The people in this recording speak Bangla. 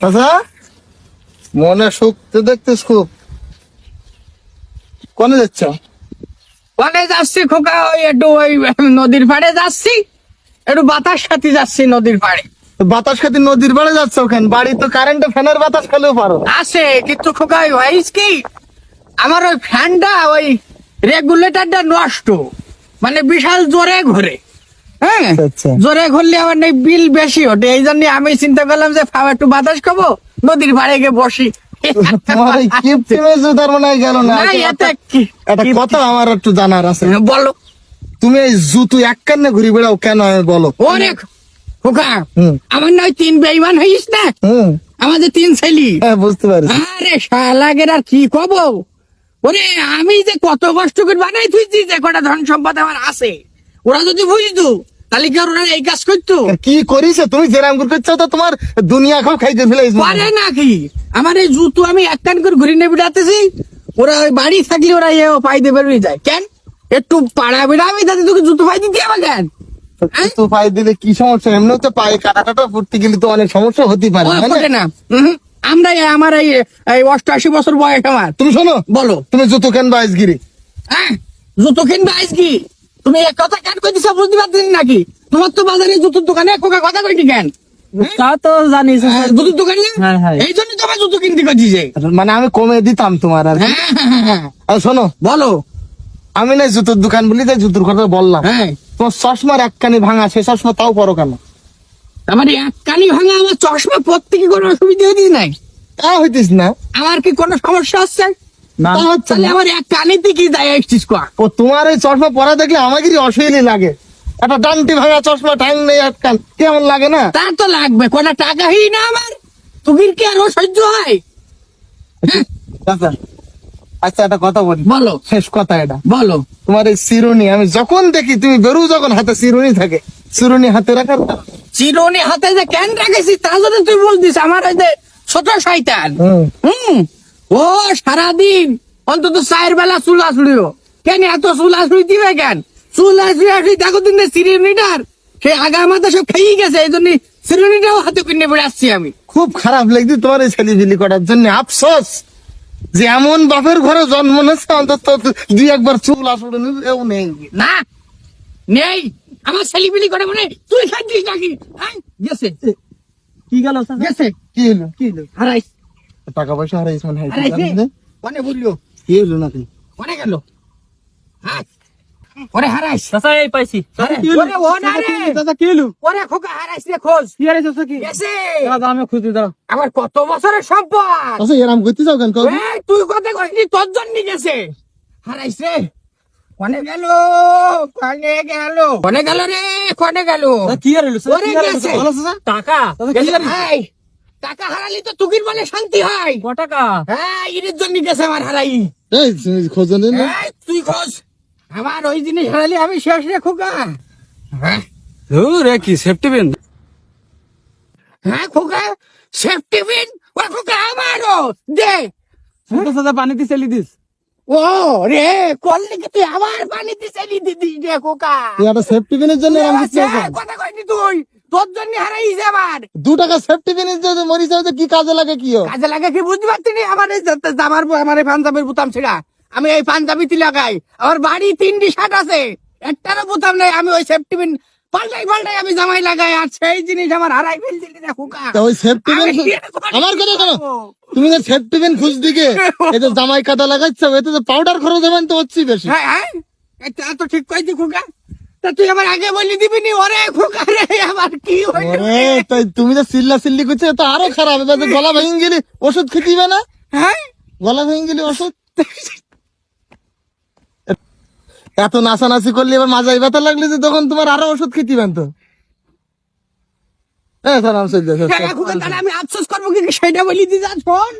আচ্ছা মনে সুখ তো দেখতেছ খুব। কোনে যাচ্ছ? কোনে যাচ্ছি খোকা? ওই একটু ওই নদীর পাড়ে যাচ্ছি, একটু বাতাস খাতি যাচ্ছি নদীর পাড়ে। বাতাস খাতি নদীর পাড়ে যাচ্ছ ওখান? বাড়ি তো কারেন্টে ফ্যানের বাতাস খেলেও পারো। আছে কিন্তু খোকা ওই হয়েছে কি, আমার ওই ফ্যানটা ওই রেগুলেটরটা নষ্ট, মানে বিশাল জোরে ঘোরে। হ্যাঁ, আচ্ছা। জোরে ঘুরলে আমার এই বিল বেশি ওঠে, এই জন্য আমি চিন্তা করলাম যে একটু বাতাস খাবো, নদীর পাড়ে গিয়ে বসি। তোমার এই কিপটিমে জুতার মনে হয় গেল না। না, একটা এটা কি কথা আমার একটু জানার আছে। বলো। তুমি এই জুতো এক কান্নে ঘুরি বেড়াও কেন বলো? ওরে খোকা, হুম। আমার নয় 3 বেঈমান হইস না, হুম, আমাদের 3 ছেলি। হ্যাঁ বুঝতে পারছি। আরে শালাগের আর কি কব, ওরে আমি যে কত কষ্ট করে বানাই তুইছি, যে কটা ধন সম্পদ আমার আছে, ওরা যদি বুঝতো তাহলে কি আর ওরা এই কাজ করতো? কি করিস তুমি? যেরাম করছো তো তোমার দুনিয়া খাও খাইতে ফেলাইছ। পারে নাকি? আমার এই জুতো আমি এক কান করে ঘুরে নিয়ে বেড়াতেছি, ওরা ওই বাড়ি থাকলে ওরা পাই দিয়ে বেরোয় যায় কেন? একটু পাড়া বেড়াবি তাতে তোকে জুতো পাই দিতে হবে কেন? তো পায়ে দিলে কি সমস্যা? এমনিও তো পায়ে কাটা ফুটতে গেলে তো অনেক সমস্যা হতে পারে, ওই তাই না? ফোটে না। আমরা আমার এই 88 বছর বয়স আমার। তুমি শোনো, বলো। তুমি জুতো কেন বাইশগিরি? হ্যাঁ, জুতো কিনবে আইস কি? তুমি এক কথা কেন কই দিছো বুঝতে পারছেন নাকি? তোমার তো বাজারে জুতোর দোকানে কোকা কথা কইটি কেন? তা তো জানিস। জুতোর দোকানে হ্যাঁ, হ্যাঁ। এই জন্য তোমার জুতো কিনতে কইছে। মানে আমি কমে দিতাম তোমার আর কি। হ্যাঁ, আর শোনো, বলো। আমি না জুতোর দোকান বলি তাই জুতোর কথা বললাম। হ্যাঁ, তোমার চশমার একখানি ভাঙা, সে চশমা তাও পরো কেন? আমার এক কানি ভাঙা, আমার চশমা পরতে কি কোনো অসুবিধা হইতিস নাই? তা হইতিস না। আমার কি কোনো সমস্যা হচ্ছে? না, তা হচ্ছে তাহলে না। আমার এক কানিতে কি যায় আসছিস কোয়া? ও তোমার এই চশমা পরা দেখলে আমাদেরই অসুবিধা লাগে। একটা ডান্টি ভাঙা চশমা, ঠ্যাং নেই একখান, কেমন লাগে না? তার তো লাগবে, কোটা টাকা হি না আমার, তুমি কি আর ও সহ্য হয়? আচ্ছা আচ্ছা, একটা কথা বলি, বলো, শেষ কথা এটা। বলো। তোমার এই চিরুনি আমি যখন দেখি, তুমি বেরু যখন হাতে চিরুনি থাকে, চিরুনি হাতে রাখার কারণ? চিরুনি হাতে যে কেন রাখেছি তা যদি তুই বলতিস, আমার ওই যে ছোট শয়তান, ও সারাদিন অন্তত 4 বেলা চুল আসলিও কেন, এত চুল আসলি দিবে কেন? চুল আসলি আসলি দেখো দিন চিরুনিটার সে আগা মাথা সব খেয়ে গেছে, এই জন্য চিরুনিটাও হাতে কিনে বেড়ে আসছি আমি। খুব খারাপ লাগছে তোমার এই ছেলেবিলি করার জন্য। আফসোস যে এমন বাপের ঘরে জন্ম নিয়েছে, অন্তত 2-1 বার চুল আসলে এও নেই। না, নেই। আমার ছেলেপিলি করে মনে তুই খাইছিস নাকি? হ্যাঁ, গেছে কি গেল? গেছে, কি হলো? কি হলো? হারাইস টাকা পয়সা হারাইছ মানে? হারাইছে। কোনে বললো? কি হলো নাকি? কোনে গেল? হ্যাঁ, ওরে হারাইস। চাচা এই পাইছি। ওরে ও না রে, চাচা কি হলো? ওরে খোকা হারাইস রে, খোঁজ কি আরে চাচা কি? গেছে। দাদা আমি খুঁজে দাও। আমার কত বছরের সম্পদ, আচ্ছা এরাম করতে যাও কেন? এই তুই কথা কইনি, তোর জন্য গেছে। হারাইস রে, কোনে গেল? কোনে গেল? কোনে গেল রে? কোনে গেল? কি আর হলো? ওরে গেছে। টাকা গেছে। এই, টাকা হারালি তো তুকির বলে শান্তি হয়। ক টাকা? হ্যাঁ, এর জন্য গেছে আমার হারাই। এই খোঁজো না। এই, তুই খোঁজ, আমার ওই জিনিস হারালি আমি শেষ রে খোকা। হ্যাঁ, রে কি সেফটি পিন? হ্যাঁ খোকা, সেফটি পিন ও খোকা আমারও দে। চাচা পানিতে চালি দিস। ও রে, করলি কি তুই আমার পানিতে চালিয়ে দিদিস রে খোকা? তুই একটা সেফটি পিনের জন্য এরাম করতে আচ্ছা, কথা কইনি তুই, তোর জন্য হারাইছে আমার। 2 টাকা সেফটি পিনের জন্য মরি যাও, কি কাজে লাগে? কি কাজে লাগে কি বুঝতে পারছি নি? আমার এই জামার আমার এই পাঞ্জাবের বোতাম ছিড়া, আমি এই পাঞ্জাবিতে লাগাই। আমার বাড়ি 3টি শার্ট আছে, একটারও বোতাম নাই। আমি ওই সেফটি পিন পাল্টাই আমি জামাই লাগাই, আর সেই জিনিস আমার হারাই ফেলছিলি রে খোকা। ওই সেফটি পিন আমি কি করে আমার কথা শোনো। পাবো? তুমি যে সেফটি পিন খুঁজ দিকে এই যে জামাই কাটা লাগাচ্ছ, এতে যে পাউডার খরচ হবেন তো হচ্ছেই বেশি। হ্যাঁ, হ্যাঁ, এটা তো ঠিক কইছি খোকা। তা তুই আমার আগে বলি দিবি নি? ওরে খোকা রে, আমার কি হইল? ওরে তাই তুমি যে চিল্লি করছো, তো আরো খারাপ। এবার যে গলা ভেঙে গেলে ওষুধ খেতে দিবে না? হ্যাঁ, গলা ভেঙে গেলে ওষুধ। এত নাচানাচি করলে এবার মাজাই ব্যথা লাগলে যে তখন তোমার আরো ওষুধ খেতে দিবেন তো। হ্যাঁ স্যার, আমি চলে যাচ্ছি। হ্যাঁ, খোকা, তাহলে আমি আফসোস করবো কি সেটা বলি দি যা শোন।